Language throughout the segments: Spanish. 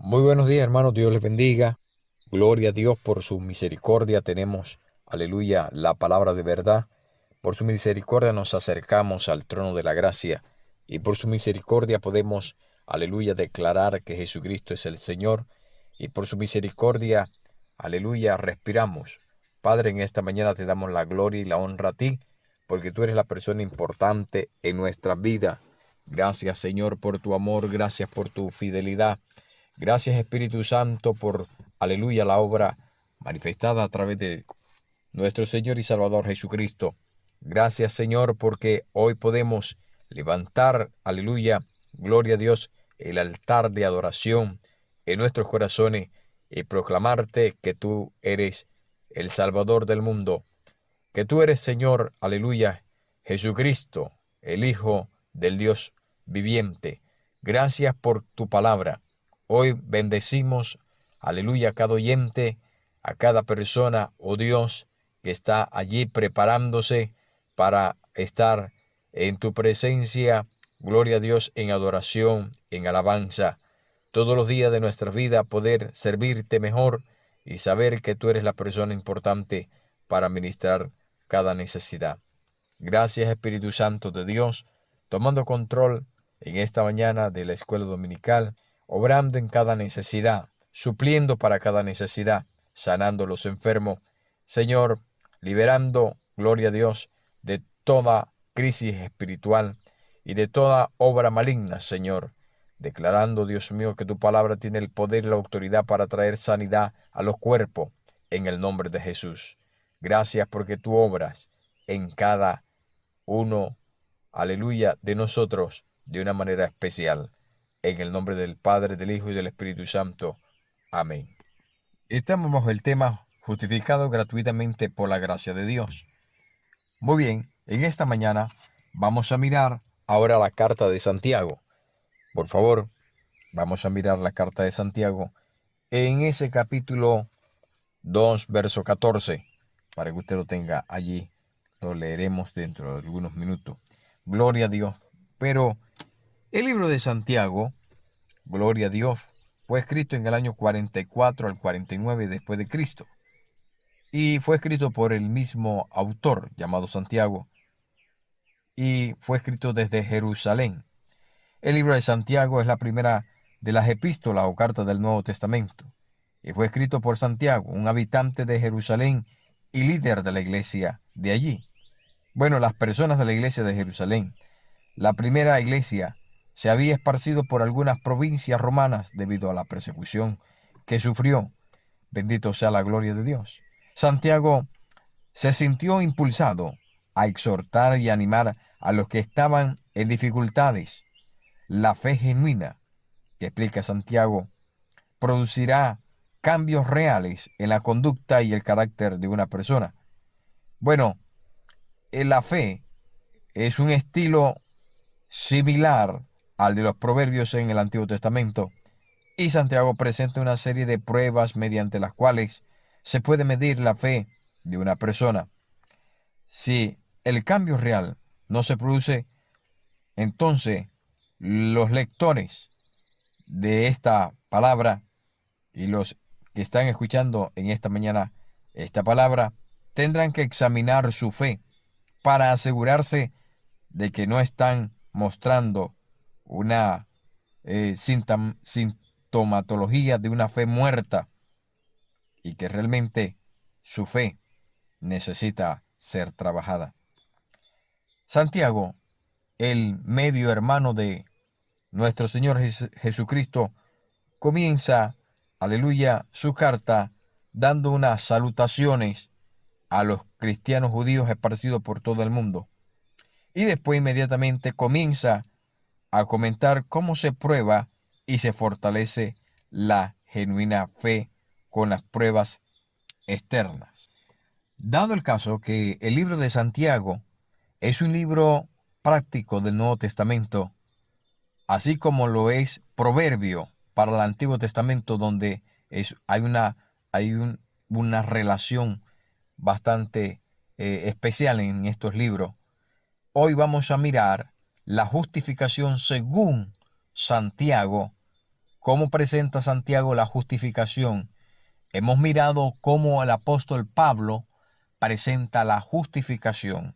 Muy buenos días, hermanos. Dios les bendiga. Gloria a Dios por su misericordia. Tenemos, aleluya, la palabra de verdad. Por su misericordia nos acercamos al trono de la gracia y por su misericordia podemos, aleluya, declarar que Jesucristo es el Señor y por su misericordia, aleluya, respiramos. Padre, en esta mañana te damos la gloria y la honra a ti porque tú eres la persona importante en nuestra vida. Gracias, Señor, por tu amor. Gracias por tu fidelidad. Gracias, Espíritu Santo, por, aleluya, la obra manifestada a través de nuestro Señor y Salvador Jesucristo. Gracias, Señor, porque hoy podemos levantar, aleluya, gloria a Dios, el altar de adoración en nuestros corazones y proclamarte que tú eres el Salvador del mundo, que tú eres, Señor, aleluya, Jesucristo, el Hijo del Dios viviente. Gracias por tu palabra. Hoy bendecimos, aleluya, a cada oyente, a cada persona, oh Dios, que está allí preparándose para estar en tu presencia. Gloria a Dios en adoración, en alabanza. Todos los días de nuestra vida poder servirte mejor y saber que tú eres la persona importante para ministrar cada necesidad. Gracias, Espíritu Santo de Dios, tomando control en esta mañana de la escuela dominical, obrando en cada necesidad, supliendo para cada necesidad, sanando a los enfermos. Señor, liberando, gloria a Dios, de toda crisis espiritual y de toda obra maligna, Señor. Declarando, Dios mío, que tu palabra tiene el poder y la autoridad para traer sanidad a los cuerpos en el nombre de Jesús. Gracias porque tú obras en cada uno, aleluya, de nosotros de una manera especial. En el nombre del Padre, del Hijo y del Espíritu Santo. Amén. Estamos bajo el tema justificado gratuitamente por la gracia de Dios. Muy bien, en esta mañana vamos a mirar ahora la carta de Santiago. Por favor, vamos a mirar la carta de Santiago en ese capítulo 2, verso 14, para que usted lo tenga allí. Lo leeremos dentro de algunos minutos. Gloria a Dios. Pero el libro de Santiago, gloria a Dios, fue escrito en el año 44 al 49 después de Cristo. Y fue escrito por el mismo autor llamado Santiago. Y fue escrito desde Jerusalén. El libro de Santiago es la primera de las epístolas o cartas del Nuevo Testamento. Y fue escrito por Santiago, un habitante de Jerusalén y líder de la iglesia de allí. Bueno, las personas de la iglesia de Jerusalén. La primera iglesia se había esparcido por algunas provincias romanas debido a la persecución que sufrió. Bendito sea la gloria de Dios. Santiago se sintió impulsado a exhortar y animar a los que estaban en dificultades. La fe genuina, que explica Santiago, producirá cambios reales en la conducta y el carácter de una persona. Bueno, la fe es un estilo similar al de los proverbios en el Antiguo Testamento, y Santiago presenta una serie de pruebas mediante las cuales se puede medir la fe de una persona. Si el cambio real no se produce, entonces los lectores de esta palabra y los que están escuchando en esta mañana esta palabra tendrán que examinar su fe para asegurarse de que no están mostrando una sintomatología de una fe muerta y que realmente su fe necesita ser trabajada. Santiago, el medio hermano de nuestro Señor Jesucristo, comienza, aleluya, su carta dando unas salutaciones a los cristianos judíos esparcidos por todo el mundo. Y después inmediatamente comienza a comentar cómo se prueba y se fortalece la genuina fe con las pruebas externas. Dado el caso que el libro de Santiago es un libro práctico del Nuevo Testamento, así como lo es Proverbio para el Antiguo Testamento, donde hay una relación bastante especial en estos libros. Hoy vamos a mirar la justificación según Santiago ¿Cómo presenta Santiago la justificación? Hemos mirado cómo el apóstol Pablo presenta la justificación.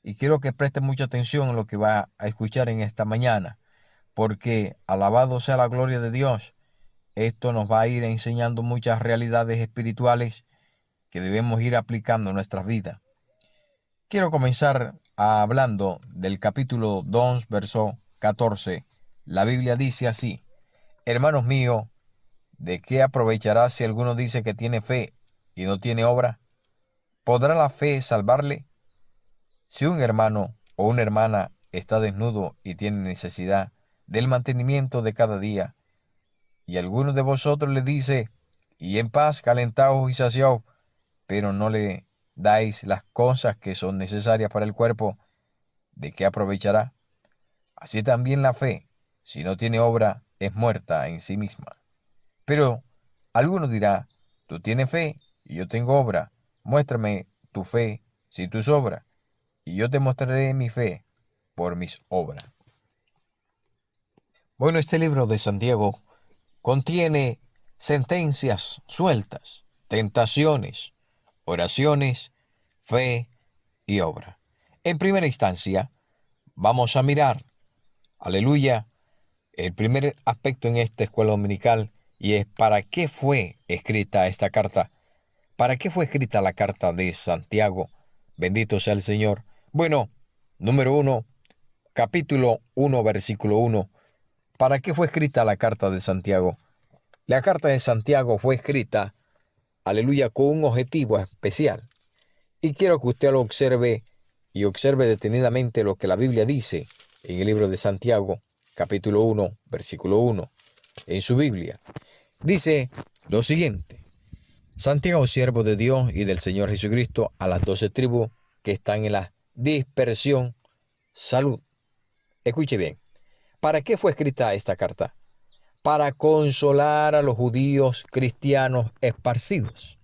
Y quiero que preste mucha atención a lo que va a escuchar en esta mañana, porque alabado sea la gloria de Dios. Esto nos va a ir enseñando muchas realidades espirituales que debemos ir aplicando en nuestras vidas. Quiero comenzar hablando del capítulo 2, verso 14. La Biblia dice así: hermanos míos, ¿de qué aprovechará si alguno dice que tiene fe y no tiene obra? ¿Podrá la fe salvarle? Si un hermano o una hermana está desnudo y tiene necesidad del mantenimiento de cada día, y alguno de vosotros le dice, y en paz calentaos y saciaos, pero no le dais las cosas que son necesarias para el cuerpo, ¿de qué aprovechará? Así también la fe, si no tiene obra, es muerta en sí misma. Pero alguno dirá, tú tienes fe y yo tengo obra, muéstrame tu fe sin tus obras, y yo te mostraré mi fe por mis obras. Bueno, este libro de Santiago contiene sentencias sueltas, tentaciones, oraciones, fe y obra. En primera instancia, vamos a mirar, aleluya, el primer aspecto en esta escuela dominical, y es ¿para qué fue escrita esta carta? ¿Para qué fue escrita la carta de Santiago? Bendito sea el Señor. Bueno, número 1, capítulo 1, versículo 1. ¿Para qué fue escrita la carta de Santiago? La carta de Santiago fue escrita, aleluya, con un objetivo especial. Y quiero que usted lo observe y observe detenidamente lo que la Biblia dice en el libro de Santiago, capítulo 1, versículo 1, en su Biblia. Dice lo siguiente: Santiago, siervo de Dios y del Señor Jesucristo, a las 12 tribus que están en la dispersión, salud. Escuche bien. ¿Para qué fue escrita esta carta? Para consolar a los judíos cristianos esparcidos.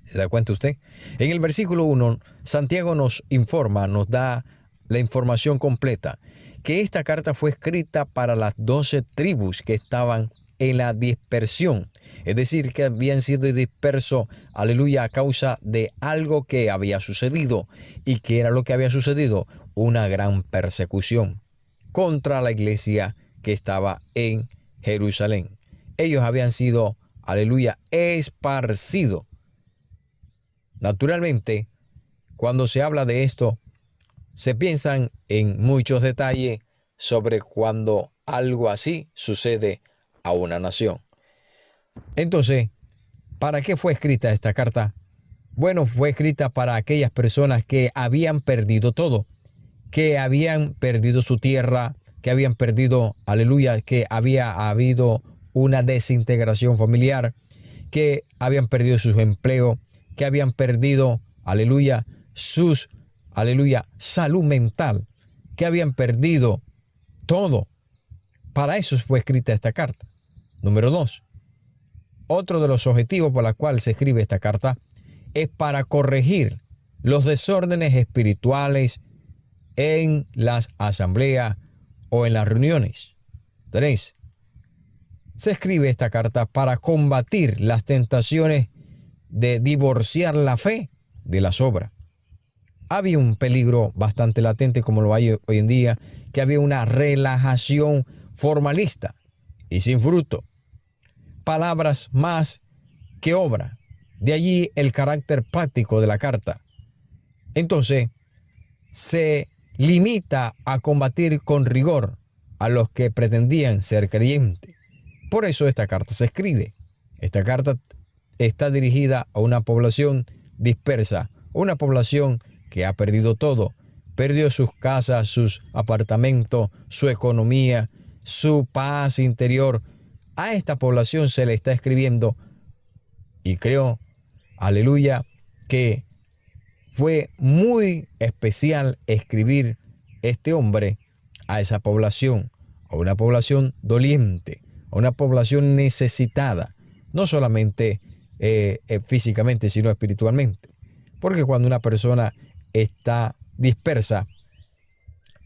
¿Se da cuenta usted? En el versículo 1, Santiago nos informa, nos da la información completa, que esta carta fue escrita para las 12 tribus que estaban en la dispersión, es decir, que habían sido dispersos, aleluya, a causa de algo que había sucedido. ¿Y qué era lo que había sucedido? Una gran persecución contra la iglesia que estaba en Jerusalén. Ellos habían sido, aleluya, esparcidos. Naturalmente, cuando se habla de esto, se piensan en muchos detalles sobre cuando algo así sucede a una nación. Entonces, ¿para qué fue escrita esta carta? Bueno, fue escrita para aquellas personas que habían perdido todo, que habían perdido su tierra, que habían perdido, aleluya, que había habido una desintegración familiar, que habían perdido sus empleos, que habían perdido, aleluya, salud mental, que habían perdido todo. Para eso fue escrita esta carta. Número 2. Otro de los objetivos por los cuales se escribe esta carta es para corregir los desórdenes espirituales en las asambleas o en las reuniones. 3. Se escribe esta carta para combatir las tentaciones de divorciar la fe de las obras. Había un peligro bastante latente, como lo hay hoy en día, que había una relajación formalista y sin fruto. Palabras más que obra. De allí el carácter práctico de la carta. Entonces, se limita a combatir con rigor a los que pretendían ser creyentes. Por eso esta carta se escribe. Esta carta está dirigida a una población dispersa, una población que ha perdido todo. Perdió sus casas, sus apartamentos, su economía, su paz interior. A esta población se le está escribiendo, y creo, aleluya, que fue muy especial escribir este hombre a esa población, a una población doliente, a una población necesitada, no solamente físicamente, sino espiritualmente. Porque cuando una persona está dispersa,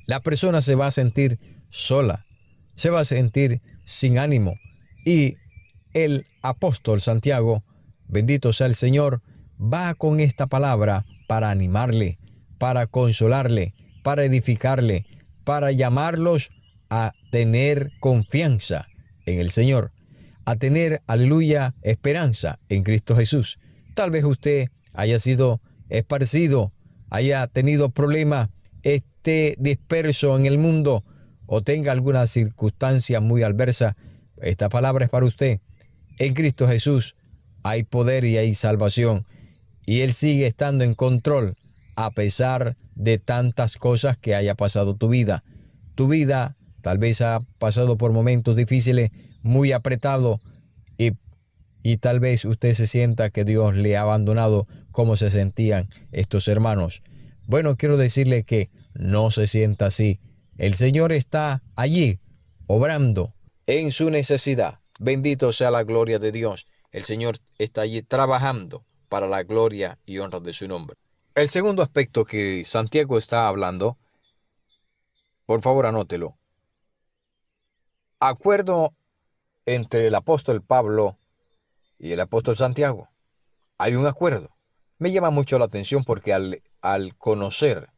la persona se va a sentir sola, se va a sentir sin ánimo. Y el apóstol Santiago, bendito sea el Señor, va con esta palabra para animarle, para consolarle, para edificarle, para llamarlos a tener confianza en el Señor, a tener, aleluya, esperanza en Cristo Jesús. Tal vez usted haya sido esparcido, haya tenido problemas, esté disperso en el mundo o tenga alguna circunstancia muy adversa. Esta palabra es para usted. En Cristo Jesús hay poder y hay salvación, y Él sigue estando en control a pesar de tantas cosas que haya pasado tu vida. Tu vida tal vez ha pasado por momentos difíciles, muy apretado, y tal vez usted se sienta que Dios le ha abandonado, como se sentían estos hermanos. Bueno, quiero decirle que no se sienta así. El Señor está allí, obrando en su necesidad. Bendito sea la gloria de Dios. El Señor está allí trabajando para la gloria y honra de su nombre. El segundo aspecto que Santiago está hablando, por favor anótelo. Acuerdo entre el apóstol Pablo y el apóstol Santiago. Hay un acuerdo. Me llama mucho la atención porque al conocer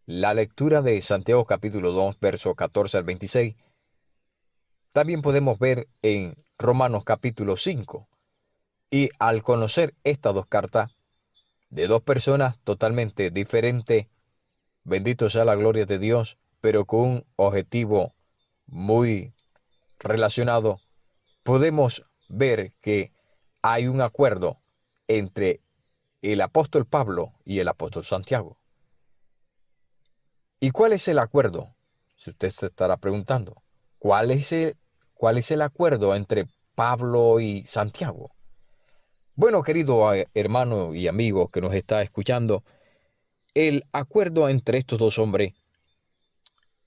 la lectura de Santiago capítulo 2, versos 14 al 26, también podemos ver en Romanos capítulo 5. Y al conocer estas dos cartas de dos personas totalmente diferentes, bendito sea la gloria de Dios, pero con un objetivo muy relacionado, podemos ver que hay un acuerdo entre el apóstol Pablo y el apóstol Santiago. ¿Y cuál es el acuerdo? Si usted se estará preguntando, ¿cuál es el acuerdo entre Pablo y Santiago? Bueno, querido hermano y amigo que nos está escuchando, el acuerdo entre estos dos hombres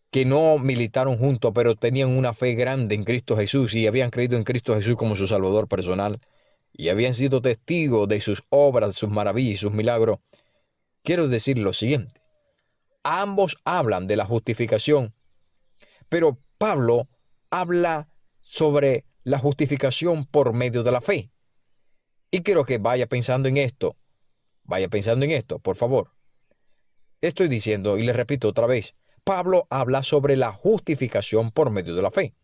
que no militaron juntos, pero tenían una fe grande en Cristo Jesús y habían creído en Cristo Jesús como su Salvador personal y habían sido testigos de sus obras, de sus maravillas y sus milagros, quiero decir lo siguiente. Ambos hablan de la justificación, pero Pablo habla sobre la justificación por medio de la fe. Y quiero que vaya pensando en esto, por favor. Estoy diciendo, y le repito otra vez, Pablo habla sobre la justificación por medio de la fe,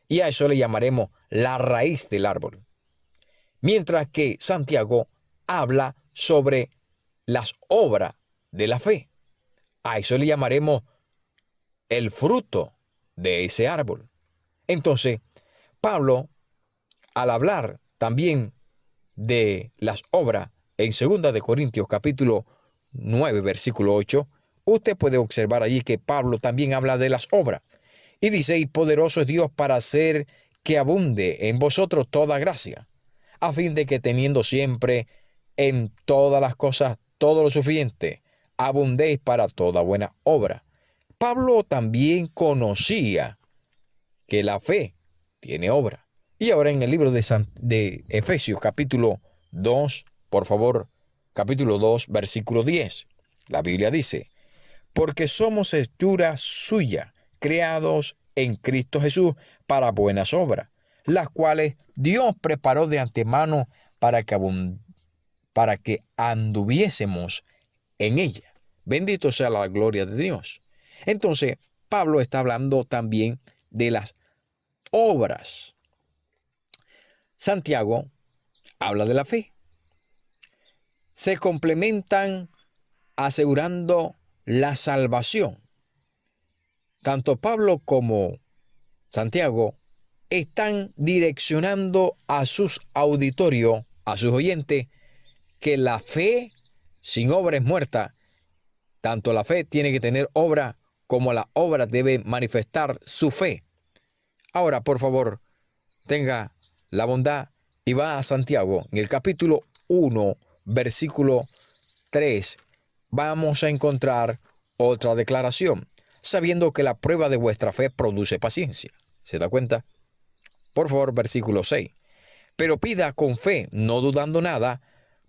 y a eso le llamaremos la raíz del árbol. Mientras que Santiago habla sobre las obras de la fe. A eso le llamaremos el fruto de ese árbol. Entonces, Pablo, al hablar también de las obras en 2 de Corintios capítulo 9, versículo 8, usted puede observar allí que Pablo también habla de las obras. Y dice, y poderoso es Dios para hacer que abunde en vosotros toda gracia, a fin de que teniendo siempre en todas las cosas todo lo suficiente, abundéis para toda buena obra. Pablo también conocía que la fe tiene obra. Y ahora en el libro de Efesios capítulo 2, por favor, capítulo 2, versículo 10, la Biblia dice, porque somos hechura suya, creados en Cristo Jesús para buenas obras, las cuales Dios preparó de antemano para que anduviésemos en ella. Bendito sea la gloria de Dios. Entonces, Pablo está hablando también de las obras. Santiago habla de la fe. Se complementan asegurando la salvación. Tanto Pablo como Santiago están direccionando a sus auditorios, a sus oyentes, que la fe sin obra es muerta. Tanto la fe tiene que tener obra como la obra debe manifestar su fe. Ahora, por favor, tenga la bondad y va a Santiago, en el capítulo 1, versículo 3, vamos a encontrar otra declaración, sabiendo que la prueba de vuestra fe produce paciencia. ¿Se da cuenta? Por favor, versículo 6. Pero pida con fe, no dudando nada,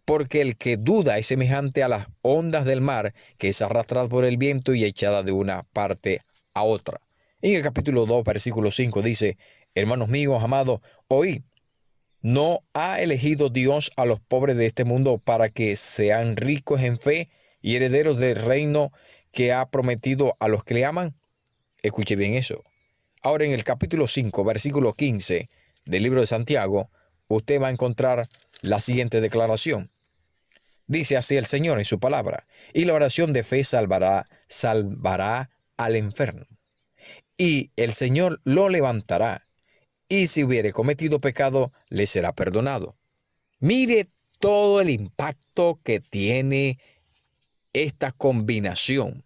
porque el que duda es semejante a las ondas del mar, que es arrastrada por el viento y echada de una parte a otra. En el capítulo 2, versículo 5 dice: hermanos míos, amados, oíd, ¿no ha elegido Dios a los pobres de este mundo para que sean ricos en fe y herederos del reino que ha prometido a los que le aman? Escuche bien eso. Ahora en el capítulo 5, versículo 15 del libro de Santiago, usted va a encontrar la siguiente declaración. Dice así el Señor en su palabra: y la oración de fe salvará al enfermo, y el Señor lo levantará, y si hubiere cometido pecado, le será perdonado. Mire todo el impacto que tiene esta combinación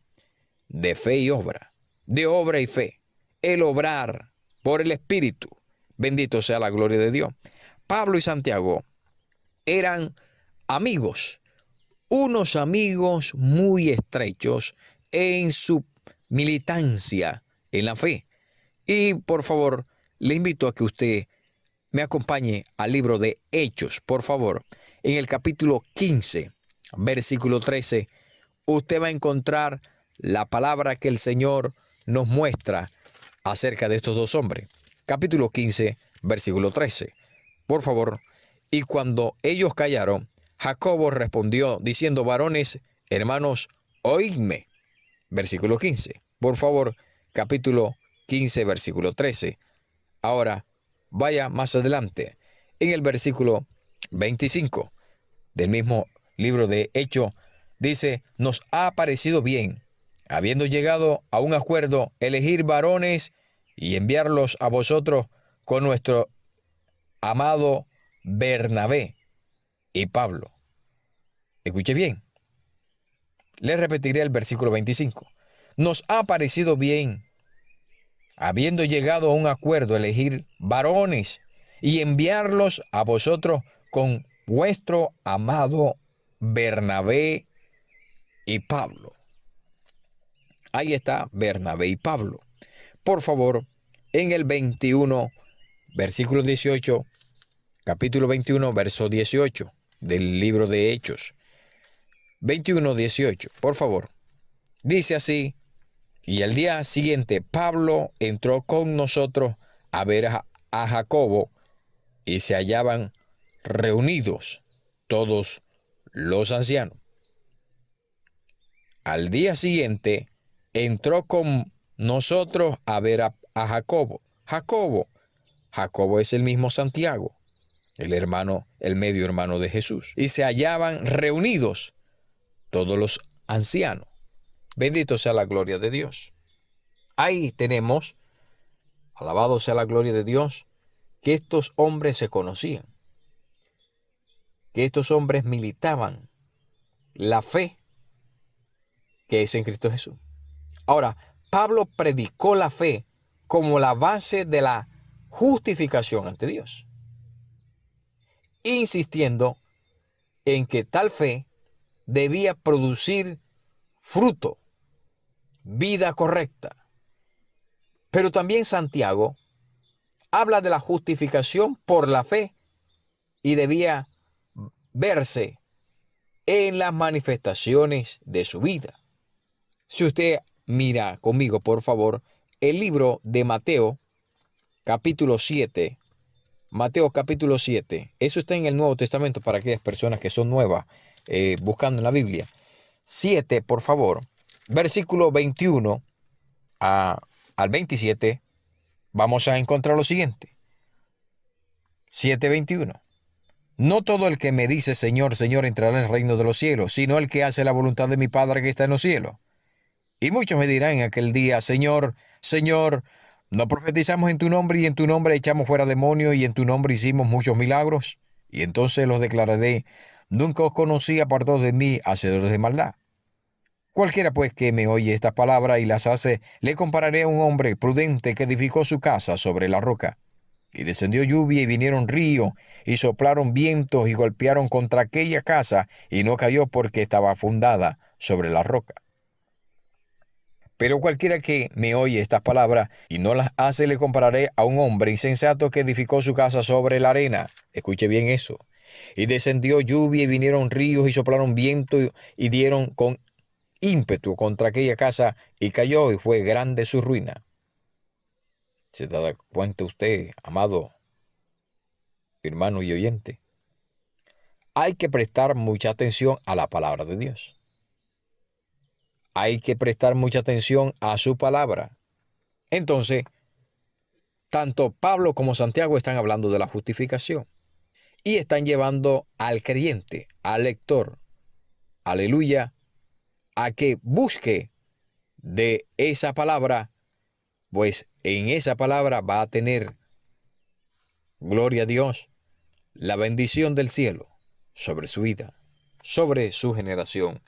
de fe y obra, de obra y fe, el obrar por el Espíritu. Bendito sea la gloria de Dios. Pablo y Santiago eran amigos, unos amigos muy estrechos en su militancia en la fe. Y por favor, le invito a que usted me acompañe al libro de Hechos, por favor. En el capítulo 15, versículo 13, usted va a encontrar la palabra que el Señor nos muestra acerca de estos dos hombres. Capítulo 15, versículo 13. Por favor, y cuando ellos callaron, Jacobo respondió diciendo: varones, hermanos, oídme. Versículo 15. Por favor, capítulo 15, versículo 13. Ahora, vaya más adelante, en el versículo 25 del mismo libro de Hechos, dice: nos ha parecido bien, habiendo llegado a un acuerdo, elegir varones y enviarlos a vosotros con nuestro amado Bernabé y Pablo. Escuche bien, le repetiré el versículo 25. Nos ha parecido bien, habiendo llegado a un acuerdo, elegir varones y enviarlos a vosotros con vuestro amado Bernabé y Pablo. Ahí está Bernabé y Pablo. Por favor, en el 21, versículo 18, capítulo 21, verso 18 del libro de Hechos. 21, 18, por favor. Dice así: y al día siguiente Pablo entró con nosotros a ver a Jacobo, y se hallaban reunidos todos los ancianos. Al día siguiente entró con nosotros a ver a Jacobo. Jacobo es el mismo Santiago, el hermano, el medio hermano de Jesús. Y se hallaban reunidos todos los ancianos. Bendito sea la gloria de Dios. Ahí tenemos, alabado sea la gloria de Dios, que estos hombres se conocían, que estos hombres militaban la fe que es en Cristo Jesús. Ahora, Pablo predicó la fe como la base de la justificación ante Dios, insistiendo en que tal fe debía producir fruto, vida correcta. Pero también Santiago habla de la justificación por la fe y debía verse en las manifestaciones de su vida. Si usted mira conmigo, por favor, el libro de Mateo, capítulo 7. Mateo, capítulo 7. Eso está en el Nuevo Testamento para aquellas personas que son nuevas buscando en la Biblia. 7, por favor. Versículo 21 al 27. Vamos a encontrar lo siguiente. 7:21. No todo el que me dice Señor, Señor entrará en el reino de los cielos, sino el que hace la voluntad de mi Padre que está en los cielos. Y muchos me dirán en aquel día: Señor, Señor, ¿no profetizamos en tu nombre, y en tu nombre echamos fuera demonios, y en tu nombre hicimos muchos milagros? Y entonces los declararé: nunca os conocí, apartados de mí, hacedores de maldad. Cualquiera pues que me oye estas palabras y las hace, le compararé a un hombre prudente que edificó su casa sobre la roca. Y descendió lluvia y vinieron ríos, y soplaron vientos y golpearon contra aquella casa, y no cayó porque estaba fundada sobre la roca. Pero cualquiera que me oye estas palabras y no las hace, le compararé a un hombre insensato que edificó su casa sobre la arena. Escuche bien eso. Y descendió lluvia y vinieron ríos y soplaron viento y dieron con ímpetu contra aquella casa, y cayó, y fue grande su ruina. ¿Se da cuenta usted, amado hermano y oyente? Hay que prestar mucha atención a la palabra de Dios. Hay que prestar mucha atención a su palabra. Entonces, tanto Pablo como Santiago están hablando de la justificación y están llevando al creyente, al lector, aleluya, a que busque de esa palabra, pues en esa palabra va a tener, gloria a Dios, la bendición del cielo sobre su vida, sobre su generación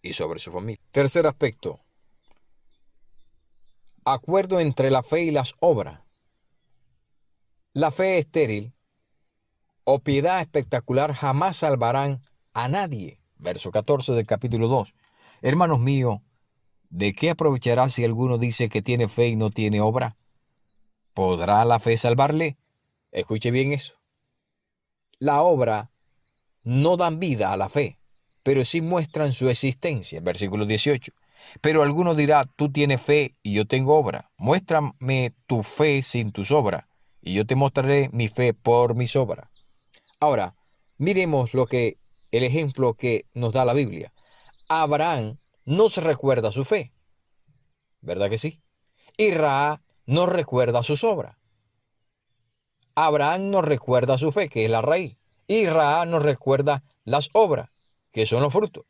y sobre su familia. Tercer aspecto, acuerdo entre la fe y las obras. La fe estéril o piedad espectacular jamás salvarán a nadie. Verso 14 del capítulo 2. Hermanos míos, ¿de qué aprovechará si alguno dice que tiene fe y no tiene obra? ¿Podrá la fe salvarle? Escuche bien eso. La obra no dan vida a la fe, pero sí muestran su existencia. Versículo 18. Pero alguno dirá, tú tienes fe y yo tengo obra. Muéstrame tu fe sin tus obras, y yo te mostraré mi fe por mis obras. Ahora, miremos el ejemplo que nos da la Biblia. Abraham nos recuerda su fe, ¿verdad que sí? Y Ra nos recuerda sus obras. Abraham nos recuerda su fe, que es la raíz, y Ra nos recuerda las obras, que son los frutos,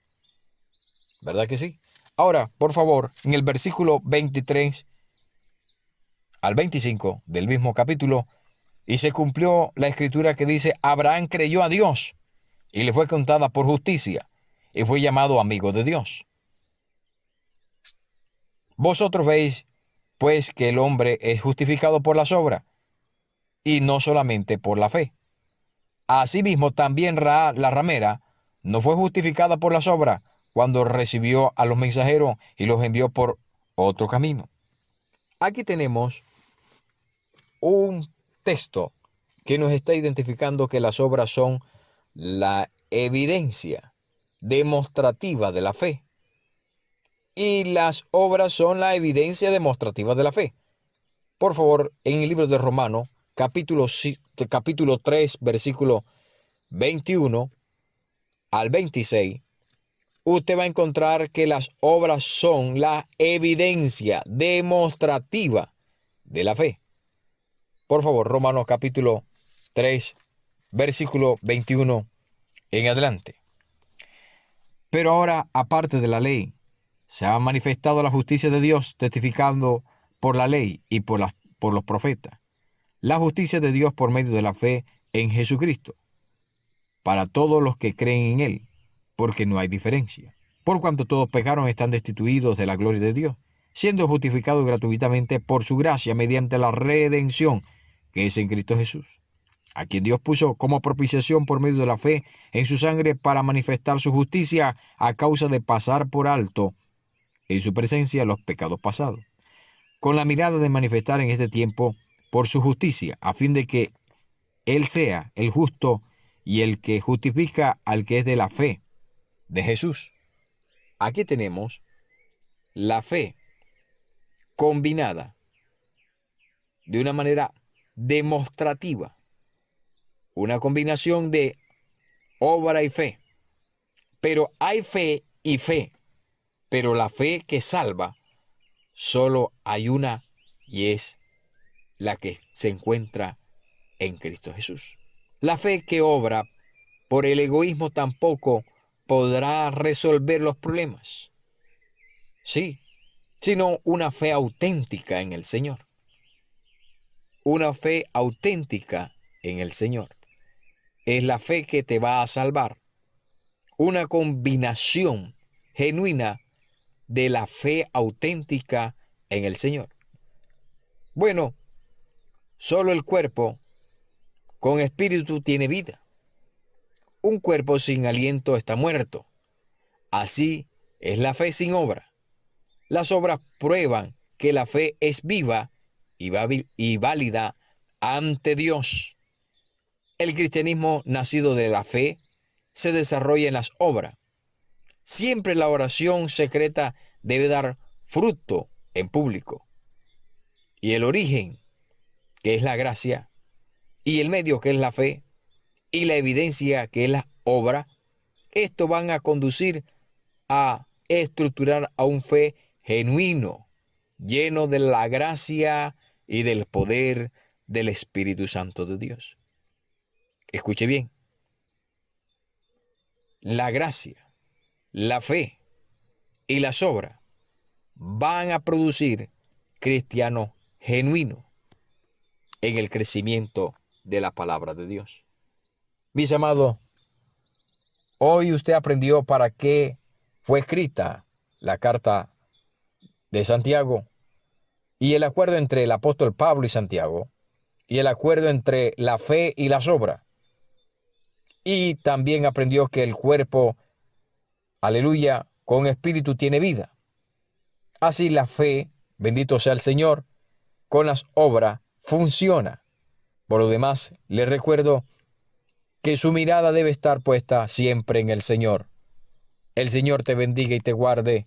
¿verdad que sí? Ahora, por favor, en el versículo 23 al 25 del mismo capítulo, y se cumplió la escritura que dice, Abraham creyó a Dios, y le fue contada por justicia, y fue llamado amigo de Dios. Vosotros veis, pues, que el hombre es justificado por las obras, y no solamente por la fe. Asimismo, también Ra, la ramera, no fue justificada por las obras cuando recibió a los mensajeros y los envió por otro camino. Aquí tenemos un texto que nos está identificando que las obras son la evidencia demostrativa de la fe. Y las obras son la evidencia demostrativa de la fe. Por favor, en el libro de Romanos, capítulo 3, versículo 21 al 26, usted va a encontrar que las obras son la evidencia demostrativa de la fe. Por favor, Romanos capítulo 3, versículo 21 en adelante. Pero ahora, aparte de la ley, se ha manifestado la justicia de Dios, testificando por la ley y por los profetas. La justicia de Dios por medio de la fe en Jesucristo, para todos los que creen en Él, porque no hay diferencia. Por cuanto todos pecaron, están destituidos de la gloria de Dios, siendo justificados gratuitamente por su gracia mediante la redención que es en Cristo Jesús, a quien Dios puso como propiciación por medio de la fe en su sangre para manifestar su justicia a causa de pasar por alto en su presencia los pecados pasados, con la mirada de manifestar en este tiempo por su justicia, a fin de que Él sea el justo y el que justifica al que es de la fe de Jesús. Aquí tenemos la fe combinada de una manera demostrativa, una combinación de obra y fe. Pero hay fe y fe, pero la fe que salva, solo hay una, y es la que se encuentra en Cristo Jesús. La fe que obra por el egoísmo tampoco podrá resolver los problemas. Sí, sino una fe auténtica en el Señor. Una fe auténtica en el Señor. Es la fe que te va a salvar. Una combinación genuina de la fe auténtica en el Señor. Bueno, solo el cuerpo con espíritu tiene vida. Un cuerpo sin aliento está muerto. Así es la fe sin obra. Las obras prueban que la fe es viva y válida ante Dios. El cristianismo nacido de la fe se desarrolla en las obras. Siempre la oración secreta debe dar fruto en público. Y el origen que es la gracia, y el medio, que es la fe, y la evidencia, que es la obra, estos van a conducir a estructurar a un fe genuino, lleno de la gracia y del poder del Espíritu Santo de Dios. Escuche bien, la gracia, la fe y las obras van a producir cristianos genuinos en el crecimiento de la palabra de Dios. Mis amados, hoy usted aprendió para qué fue escrita la carta de Santiago y el acuerdo entre el apóstol Pablo y Santiago, y el acuerdo entre la fe y las obras. Y también aprendió que el cuerpo, aleluya, con espíritu tiene vida. Así la fe, bendito sea el Señor, con las obras funciona. Por lo demás, le recuerdo que su mirada debe estar puesta siempre en el Señor. El Señor te bendiga y te guarde,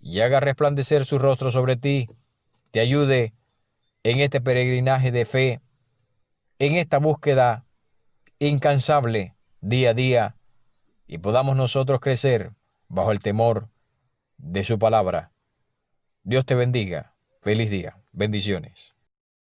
y haga resplandecer su rostro sobre ti, te ayude en este peregrinaje de fe, en esta búsqueda incansable día a día, y podamos nosotros crecer bajo el temor de su palabra. Dios te bendiga. Feliz día. Bendiciones.